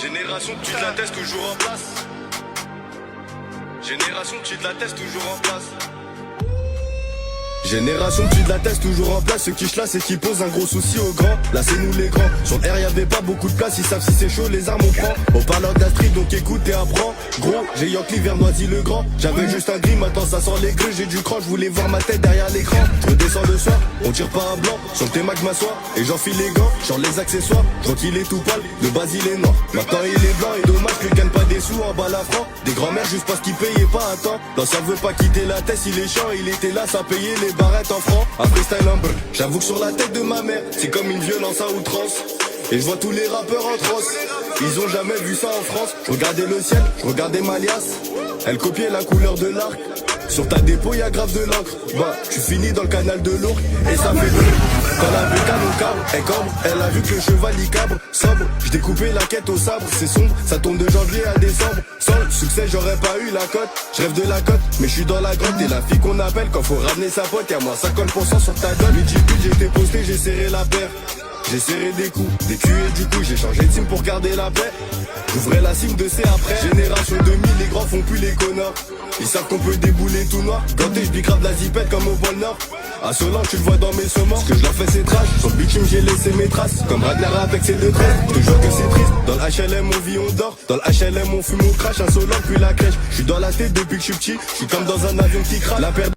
Génération tu te la testes toujours en place. Génération tu te la testes toujours en place. Génération tu de la teste toujours en place. Ceux qui chlassent et qui posent un gros souci aux grands. Là c'est nous les grands. Sur le R y'avait pas beaucoup de place. Ils savent si c'est chaud les armes on prend. On parle de la street donc écoute et apprends. Gros j'ai Yankee vers Noisy le grand. J'avais juste un gris maintenant ça sent les grues. J'ai du cran je voulais voir ma tête derrière l'écran. Je redescends le soir on tire pas à blanc. Sur le T-Mac je m'assois et j'enfile les gants. Genre les accessoires je vois qu'il est tout pâle. Le bas il est noir. Maintenant il est blanc et dommage qu'il gagne pas des sous en bas la franc. Des grands-mères juste parce qu'ils payaient pas à temps. Dans ça veut pas quitter la tête il est chiant. Il était là ça payait les barrettes en francs. Un freestyle un peu. J'avoue que sur la tête de ma mère c'est comme une violence à outrance. Et je vois tous les rappeurs en transe. Ils ont jamais vu ça en France. Je regardais le ciel, je regardais ma liasse. Elle copiait la couleur de l'arc. Sur ta dépôt y'a grave de l'encre. Bah tu finis dans le canal de l'Ourcq. Et ça fait bleu. Quand la bécane au cabre, elle cambre. Elle a vu que le cheval y cabre. Sobre, je découpais la quête au sabre. C'est sombre, ça tombe de janvier à décembre. Sans le succès j'aurais pas eu la cote. Je rêve de la cote, mais je suis dans la grotte. Et la fille qu'on appelle quand faut ramener sa pote. Y'a moins 50% sur ta dot. Midi pile j'étais posté, j'ai serré la paire. J'ai serré des coups, des culs et du coup j'ai changé de team pour garder la paix. J'ouvrais la cime de C après. Génération 2000, les grands font plus les connards. Ils savent qu'on peut débouler tout noir. Quand je bicrave la zipette comme au pôle Nord. À Solange tu le vois dans mes saumons. Ce que je leur fais c'est trash. Sur le bitume j'ai laissé mes traces. Comme Ragnar avec ses deux traits. Je te jure que c'est triste. Dans le HLM on vit on dort. Dans le HLM on fume on crache. Un Solange puis la crèche. Je suis dans la tête depuis que je suis petit. Je suis comme dans un avion qui crache. La paire